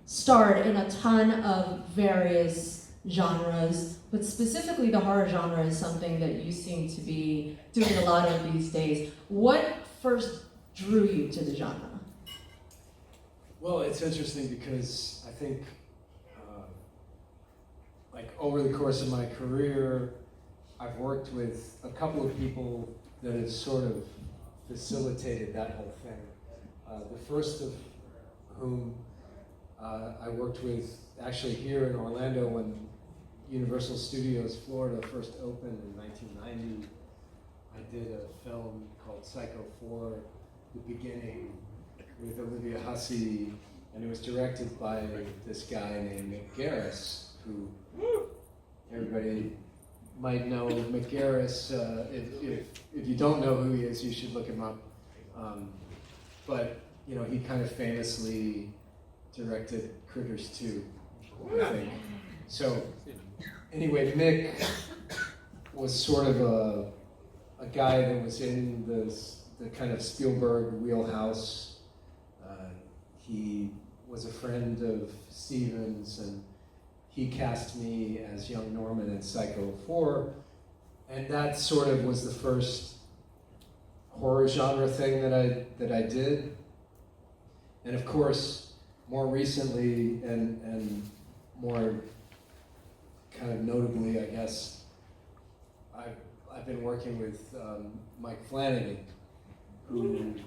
starred in a ton of various genres, but specifically the horror genre is something that you seem to be doing a lot of these days. What first drew you to the genre? Well, it's interesting because I think, like over the course of my career, I've worked with a couple of people that have sort of facilitated that whole thing. The first of whom I worked with actually here in Orlando when Universal Studios Florida first opened in 1990. I did a film called Psycho 4, The Beginning, with Olivia Hussey, and it was directed by this guy named Mick Garris, who everybody might know. Mick Garris, if you don't know who he is, you should look him up. But you know, he kind of famously directed Critters 2, I think. So anyway, Mick was sort of a guy that was in the kind of Spielberg wheelhouse. He was a friend of Steven's, and he cast me as young Norman in Psycho 4, and that sort of was the first horror genre thing that I did. And of course, more recently and more kind of notably, I guess, I've been working with Mike Flanagan, who and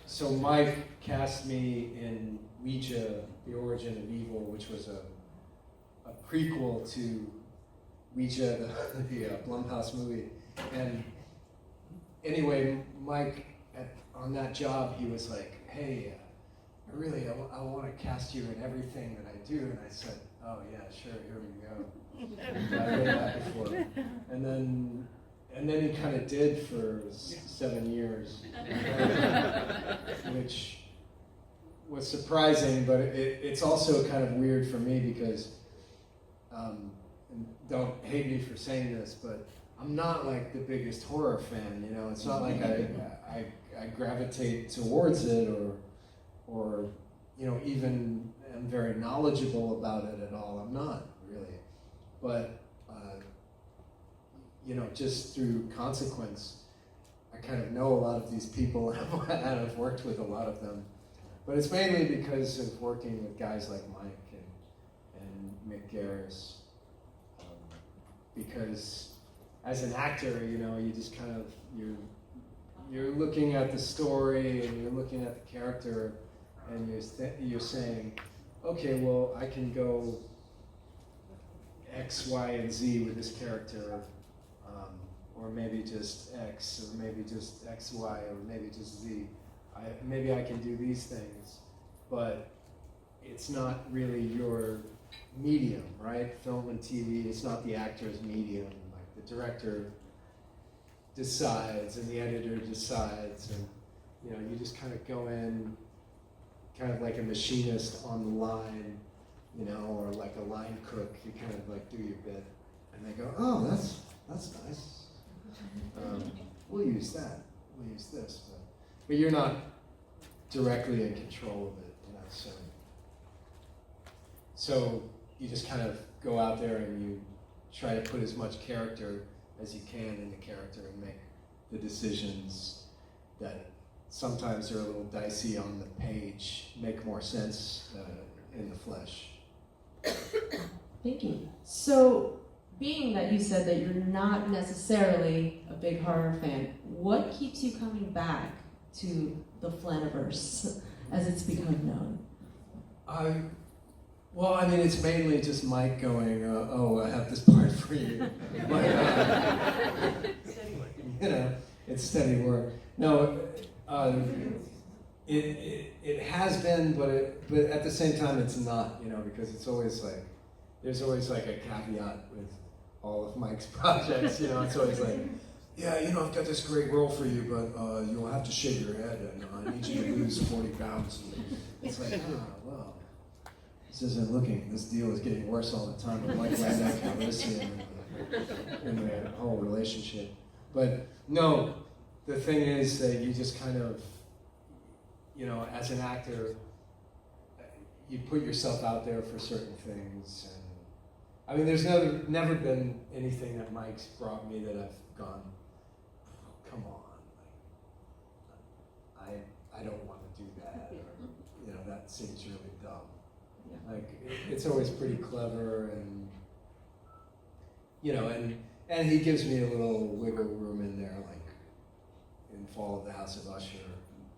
so Mike cast me in Ouija, The Origin of Evil, which was a prequel to Ouija, the Blumhouse movie. And anyway, Mike, on that job, he was like, hey, I want to cast you in everything that I do. And I said, oh yeah, sure, here we go. I've heard that before. And then he kind of did for 7 years, which was surprising, but it's also kind of weird for me because, and don't hate me for saying this, but I'm not like the biggest horror fan, you know. It's not like I gravitate towards it or you know, even am very knowledgeable about it at all. I'm not really, but you know, just through consequence, I kind of know a lot of these people and I've worked with a lot of them. But it's mainly because of working with guys like Mike and Mick Garris. Because as an actor, you know, you just kind of, you're looking at the story and you're looking at the character and you're saying, okay, well, I can go X, Y, and Z with this character. Or maybe just X, or maybe just X, Y, or maybe just Z. Maybe I can do these things, but it's not really your medium, right? Film and TV, it's not the actor's medium. Like the director decides and the editor decides, and you know, you just kind of go in kind of like a machinist on the line, you know, or like a line cook. You kind of like do your bit, and they go, oh, that's nice. We'll use that. We'll use this, but you're not directly in control of it, you know. So you just kind of go out there and you try to put as much character as you can in the character and make the decisions that sometimes are a little dicey on the page make more sense in the flesh. Thank you. So, being that you said that you're not necessarily a big horror fan, what keeps you coming back to the Flaniverse as it's become known? Well, I mean, it's mainly just Mike going, oh, I have this part for you. You know, it's steady work. No, it has been, but at the same time, it's not, you know, because it's always like, there's always like a caveat with all of Mike's projects, you know. It's always like, yeah, you know, I've got this great role for you, but you'll have to shave your head, and I need you to lose 40 pounds. And it's like, well, this isn't looking, this deal is getting worse all the time with Mike Landau Calrissian and the whole relationship. But no, the thing is that you just kind of, you know, as an actor, you put yourself out there for certain things, and I mean, there's never been anything that Mike's brought me that I've gone, oh, come on, like, I don't want to do that, or, you know, that seems really dumb. Yeah. Like, it's always pretty clever, and, you know, and he gives me a little wiggle room in there, like in Fall of the House of Usher.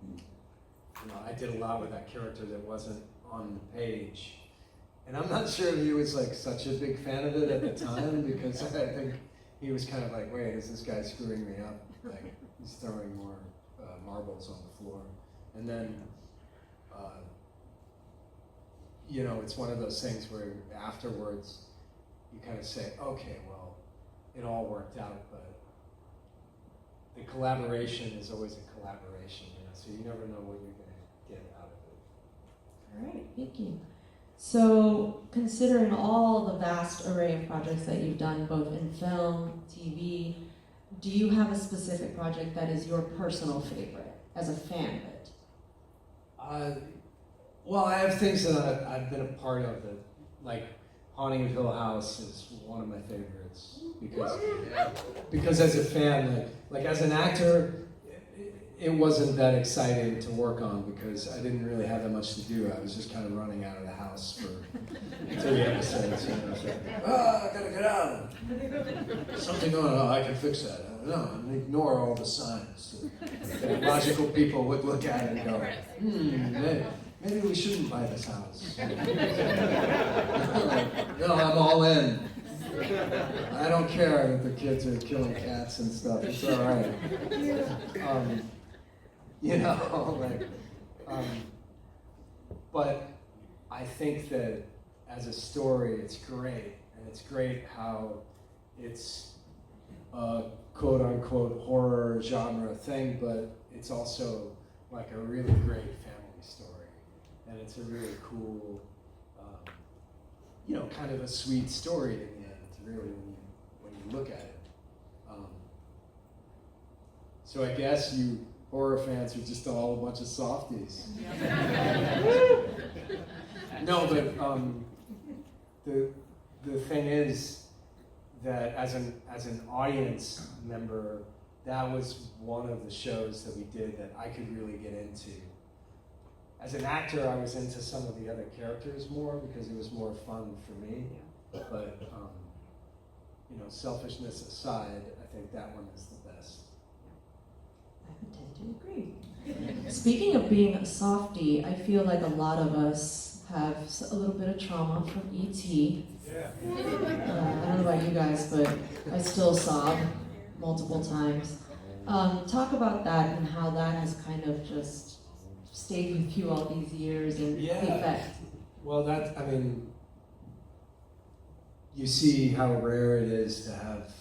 You know, I did a lot with that character that wasn't on the page. And I'm not sure he was like such a big fan of it at the time, because I think he was kind of like, wait, is this guy screwing me up? Like, he's throwing more marbles on the floor. And then, you know, it's one of those things where afterwards you kind of say, okay, well, it all worked out, but the collaboration is always a collaboration, you know, so you never know what you're going to get out of it. All right, thank you. So, considering all the vast array of projects that you've done, both in film, TV, do you have a specific project that is your personal favorite as a fan of it? Well, I have things that I've been a part of that, like Haunting of Hill House is one of my favorites, because as a fan, like as an actor, it wasn't that exciting to work on because I didn't really have that much to do. I was just kind of running out of the house for 3 episodes. You know, I was like, I gotta get out. Something going on, I can fix that. I don't know, and ignore all the signs. That logical people would look at it and go, maybe we shouldn't buy this house. No, I'm all in. I don't care that the kids are killing cats and stuff. It's all right. You know, like, but I think that as a story, it's great, and it's great how it's a quote-unquote horror genre thing, but it's also like a really great family story, and it's a really cool, you know, kind of a sweet story in the end, really, when you look at it. So I guess you horror fans are just all a bunch of softies. No, but the thing is that as an audience member, that was one of the shows that we did that I could really get into. As an actor, I was into some of the other characters more because it was more fun for me. But you know, selfishness aside, I think that one is the best. I would tend to agree. Speaking of being a softie, I feel like a lot of us have a little bit of trauma from E.T. Yeah. I don't know about you guys, but I still sob multiple times. Talk about that and how that has kind of just stayed with you all these years and the effect. Well, I mean, you see how rare it is to have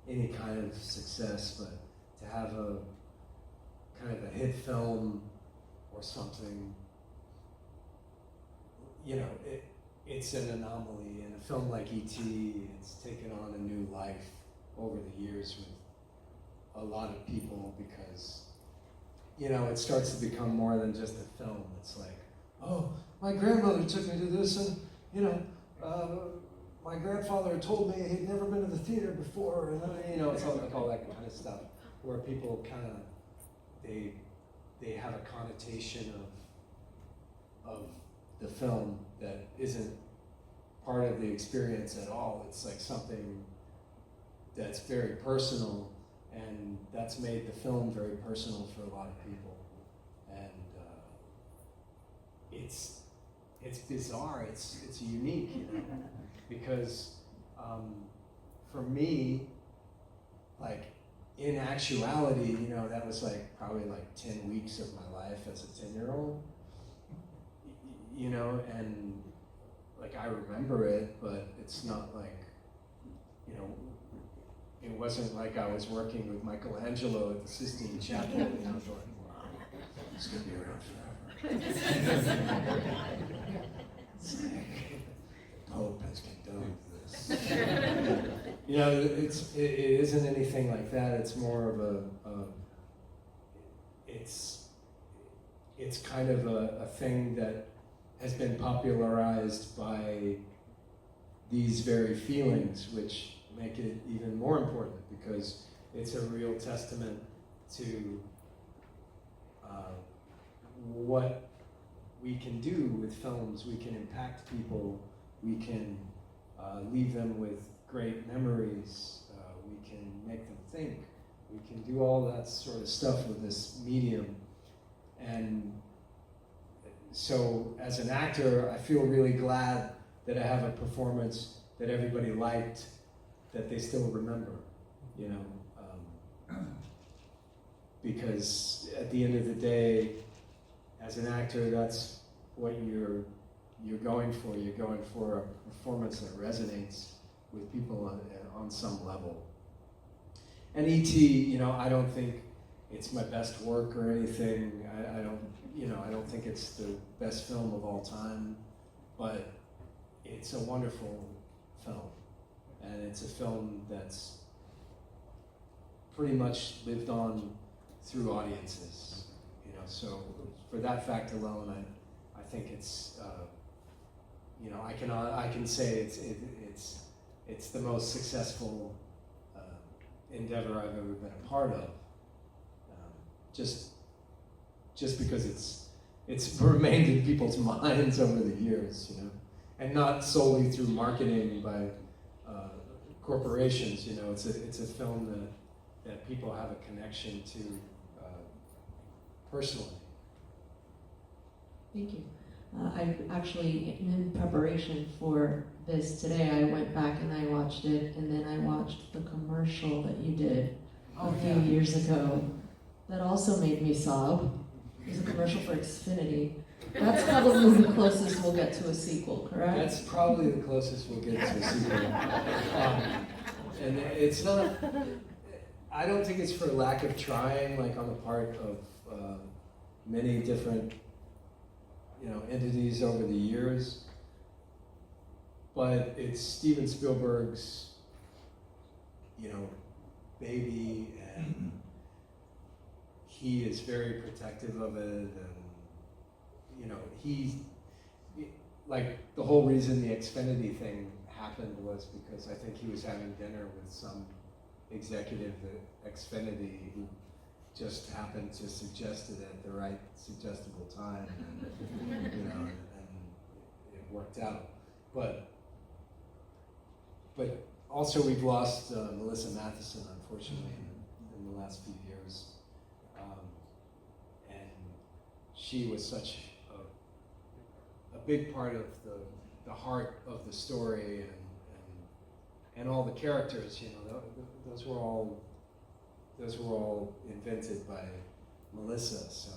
any kind of success, but to have a kind of a hit film or something, you know, it's an anomaly. And a film like E.T., it's taken on a new life over the years with a lot of people because, you know, it starts to become more than just a film. It's like, oh, my grandmother took me to this, and, you know, my grandfather told me he'd never been to the theater before, and, you know, it's all like all that kind of stuff, where people kind of, they have a connotation of the film that isn't part of the experience at all. It's like something that's very personal, and that's made the film very personal for a lot of people. And it's bizarre, it's unique, you know, because for me, like, in actuality, you know, that was like probably like 10 weeks of my life as a 10-year-old, you know, and like I remember it, but it's not like, you know, it wasn't like I was working with Michelangelo at the Sistine Chapel, you know, going, wow, it's gonna be around forever. It's like, the Pope has condoned this. You know, it isn't anything like that. It's more of it's kind of a thing that has been popularized by these very feelings, which make it even more important because it's a real testament to what we can do with films. We can impact people, we can leave them with great memories, we can make them think, we can do all that sort of stuff with this medium. And so as an actor, I feel really glad that I have a performance that everybody liked, that they still remember, you know. Because at the end of the day, as an actor, that's what you're going for. You're going for a performance that resonates with people on some level. And E.T., you know, I don't think it's my best work or anything. I don't think it's the best film of all time, but it's a wonderful film. And it's a film that's pretty much lived on through audiences, you know. So for that fact alone, I think it's, you know, I can say it's the most successful endeavor I've ever been a part of. Just because it's remained in people's minds over the years, you know, and not solely through marketing by corporations. You know, it's a film that people have a connection to personally. Thank you. I actually, in preparation for this today, I went back and I watched it, and then I watched the commercial that you did a few years ago that also made me sob. It was a commercial for Xfinity. That's probably the closest we'll get to a sequel, correct? That's probably the closest we'll get to a sequel. And it's not, I don't think it's for lack of trying, like on the part of many different, you know, entities over the years. But it's Steven Spielberg's, you know, baby, and he is very protective of it, and you know, like the whole reason the Xfinity thing happened was because I think he was having dinner with some executive at Xfinity who just happened to suggest it at the right suggestible time, and, you know, and it worked out. But also we've lost Melissa Matheson, unfortunately, in the last few years. And she was such a big part of the heart of the story, and all the characters. You know, those were all invented by Melissa. So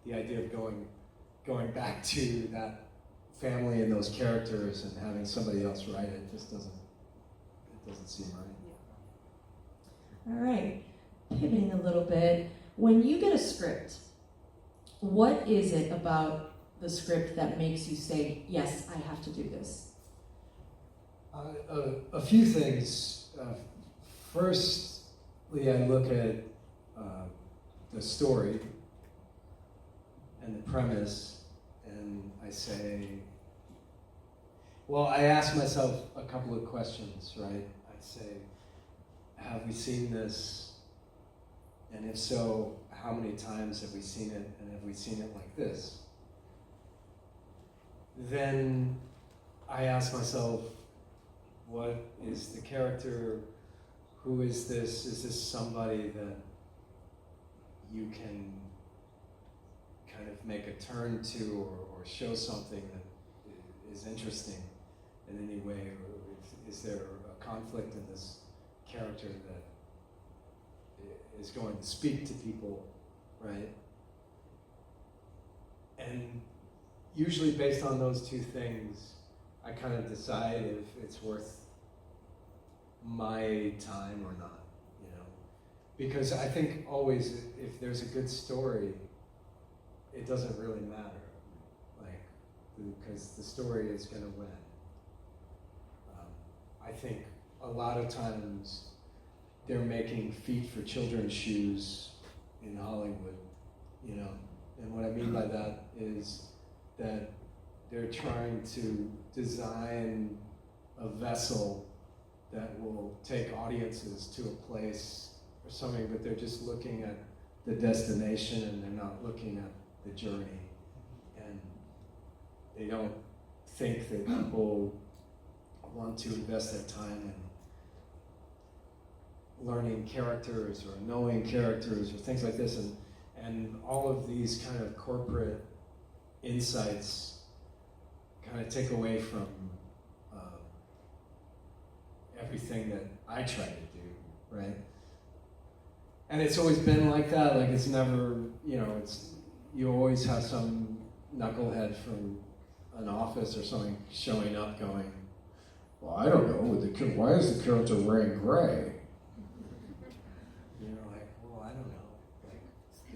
the idea of going back to that family and those characters and having somebody else write it just doesn't seem right. All right, pivoting a little bit. When you get a script, what is it about the script that makes you say, yes, I have to do this? A few things. Firstly, I look at the story and the premise, and I say, well, I ask myself a couple of questions, right? I say, have we seen this? And if so, how many times have we seen it? And have we seen it like this? Then I ask myself, what is the character? Who is this? Is this somebody that you can kind of make a turn to or show something that is interesting in any way? Or is there a conflict in this character that is going to speak to people, right? And usually based on those two things, I kind of decide if it's worth my time or not, you know? Because I think always if there's a good story, it doesn't really matter, like, because the story is gonna win. I think a lot of times they're making feet for children's shoes in Hollywood, you know? And what I mean by that is that they're trying to design a vessel that will take audiences to a place or something, but they're just looking at the destination and they're not looking at the journey. And they don't think that people want to invest their time in learning characters or knowing characters or things like this. And all of these kind of corporate insights kind of take away from everything that I try to do, right? And it's always been like that. Like, it's never, you always have some knucklehead from an office or something showing up going, well, I don't know, why is the character wearing gray? Like, well, I don't know. Like,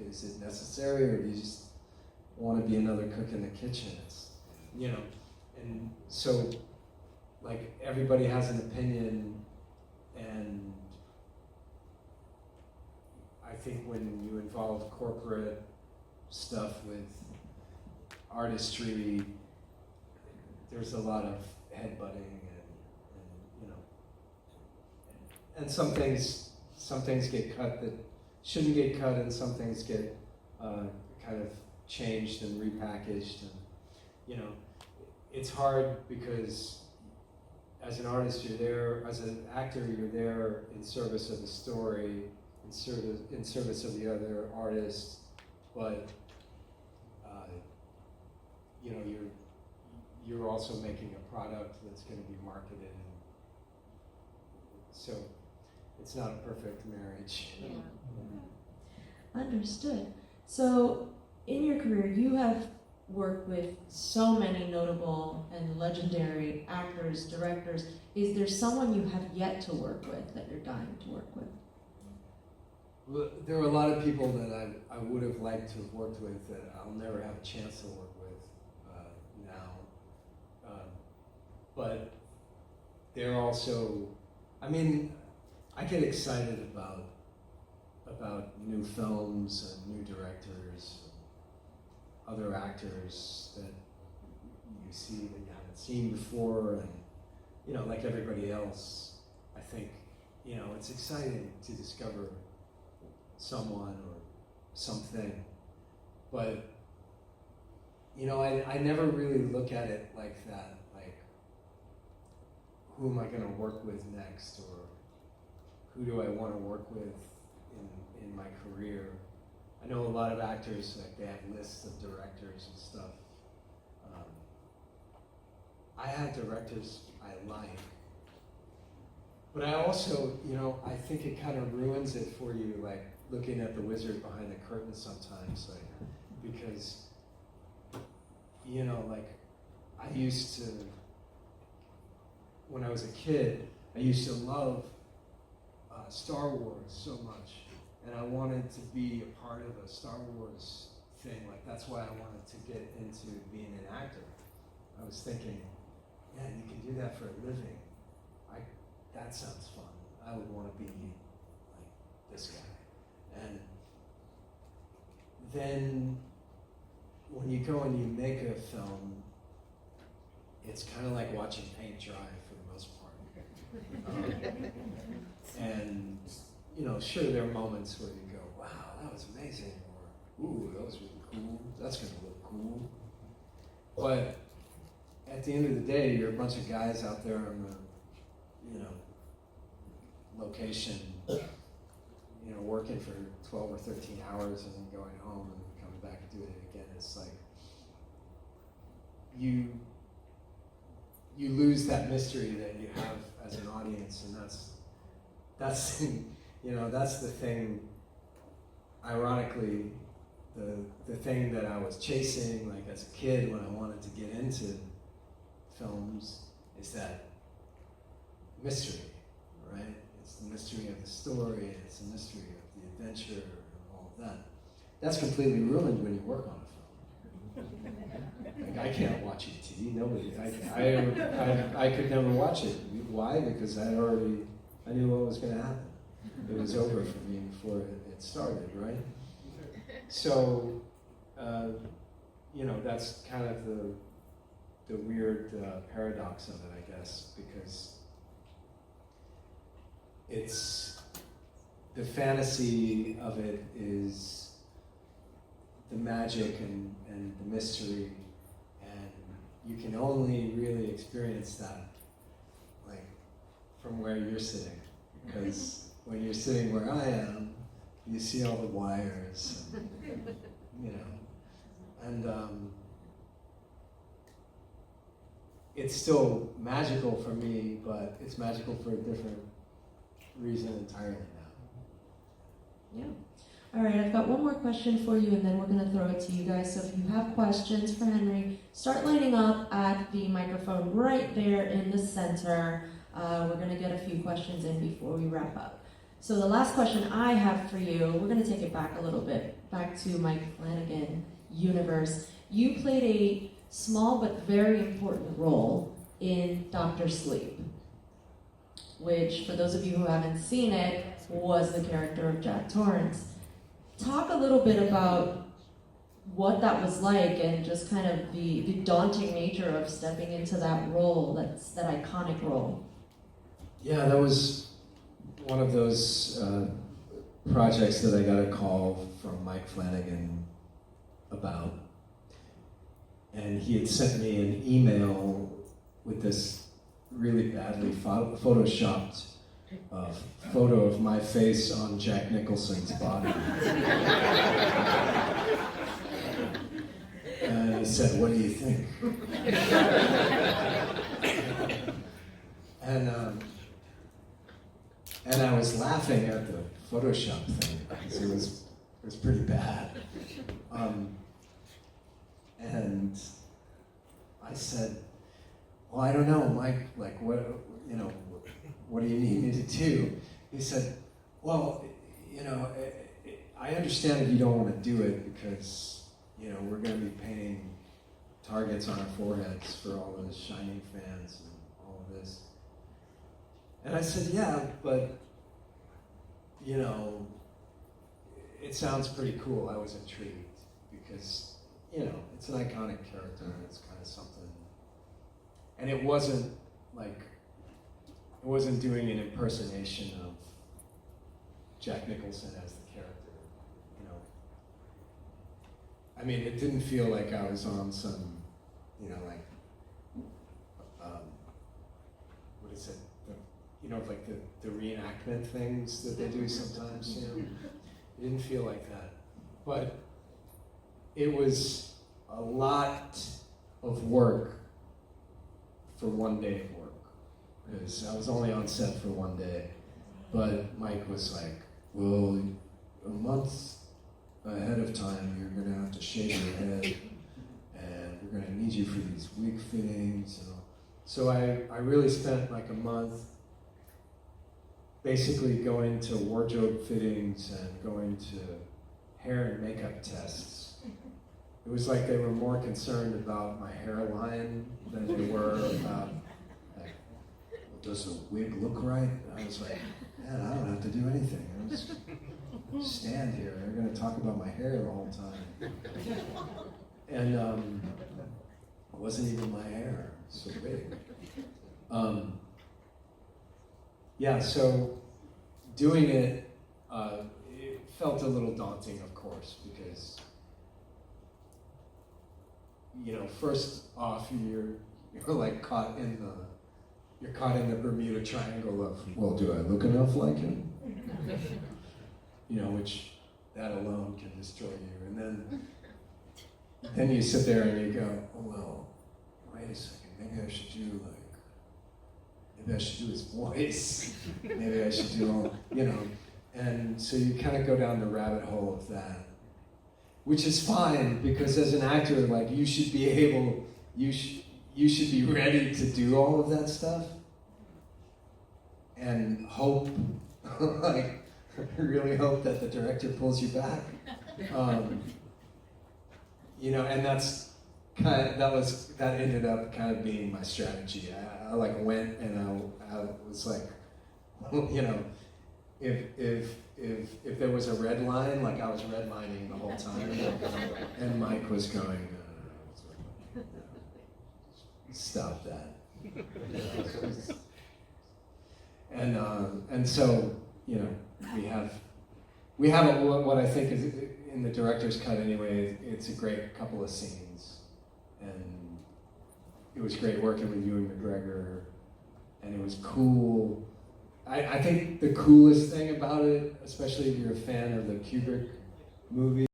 is it necessary, or do you just want to be another cook in the kitchen? It's, and so, like, everybody has an opinion, and I think when you involve corporate stuff with artistry, there's a lot of headbutting, and some things get cut that shouldn't get cut, and some things get kind of changed and repackaged, and it's hard because as an artist you're there, as an actor you're there in service of the story, in service of the other artist, but you're also making a product that's going to be marketed, so it's not a perfect marriage. Yeah. Understood. So in your career, you have worked with so many notable and legendary actors, directors. Is there someone you have yet to work with that you're dying to work with? Well, there are a lot of people that I would have liked to have worked with that I'll never have a chance to work with now. But they're also, I get excited about new films and new directors, and other actors that you see that you haven't seen before, and like everybody else, I think it's exciting to discover someone or something, but I never really look at it like that, like, who am I going to work with next, or who do I want to work with in my career. I know a lot of actors, like, they have lists of directors and stuff. I have directors I like, but I also, I think it kind of ruins it for you, like, looking at the wizard behind the curtain sometimes, like, because, like, I used to, when I was a kid, I used to love Star Wars so much, and I wanted to be a part of a Star Wars thing. Like, that's why I wanted to get into being an actor. I was thinking, yeah, you can do that for a living. That sounds fun. I would want to be like this guy. And then when you go and you make a film, it's kind of like watching paint dry for the most part. And sure, there are moments where you go, wow, that was amazing, or ooh, that was really cool, that's gonna look cool. But at the end of the day, you're a bunch of guys out there on the, location, working for 12 or 13 hours and then going home and coming back and doing it again. It's like, you lose that mystery that you have as an audience, and that's the thing, ironically, the thing that I was chasing, like, as a kid when I wanted to get into films, is that mystery, right? It's the mystery of the story, it's the mystery of the adventure, and all of that. That's completely ruined when you work on a film. Like, I can't watch ET, nobody, I could never watch it. Why? Because I knew what was gonna happen. It was over for me before it started, right? So that's kind of the weird paradox of it, I guess, because it's the fantasy of it is the magic and the mystery, and you can only really experience that like from where you're sitting, because when you're sitting where I am, you see all the wires, and it's still magical for me, but it's magical for a different reason entirely now. Yeah. All right, I've got one more question for you, and then we're going to throw it to you guys. So if you have questions for Henry, start lining up at the microphone right there in the center. We're going to get a few questions in before we wrap up. So the last question I have for you, we're going to take it back a little bit, back to Mike Flanagan universe. You played a small but very important role in Dr. Sleep, which, for those of you who haven't seen it, was the character of Jack Torrance. Talk a little bit about what that was like and just kind of the daunting nature of stepping into that role, that iconic role. Yeah, that was one of those projects that I got a call from Mike Flanagan about. And he had sent me an email with this really badly photoshopped photo of my face on Jack Nicholson's body. And he said, "What do you think?" And I was laughing at the Photoshop thing because it was pretty bad. And I said, "Well, I don't know, Mike. Like, what do you need me to do?" He said, "Well, I understand if you don't want to do it because we're going to be painting targets on our foreheads for all the Shining fans and all of this." And I said, "Yeah, but it sounds pretty cool." I was intrigued because it's an iconic character and it's kind of something. And it wasn't doing an impersonation of Jack Nicholson as the character. I mean, it didn't feel like I was on some, what is it? Like the reenactment things that they do sometimes, It didn't feel like that. But it was a lot of work for one day of work. Because I was only on set for one day. But Mike was like, "Well, a month ahead of time, you're going to have to shave your head, and we're going to need you for these wig fittings." So I really spent like a month basically going to wardrobe fittings and going to hair and makeup tests. It was like they were more concerned about my hairline than they were about, like, does the wig look right? And I was like, man, I don't have to do anything. I just stand here. They're going to talk about my hair the whole time. And it wasn't even my hair. It was so big. So doing it, it felt a little daunting, of course, because first off, you're like caught in the Bermuda Triangle of, well, do I look enough like him? Which that alone can destroy you. And then you sit there and you go, oh well, wait a second, maybe I should do his voice. Maybe I should do and so you kind of go down the rabbit hole of that. Which is fine, because as an actor, like, you should be able, you should be ready to do all of that stuff and hope, really hope that the director pulls you back. And that ended up kind of being my strategy. I went and I was like, if there was a red line, like I was redlining the whole time, and Mike was going, stop that. And so, you know, we have what I think is, in the director's cut anyway, it's a great couple of scenes. And it was great working with Ewan McGregor, and it was cool. I think the coolest thing about it, especially if you're a fan of the Kubrick movie,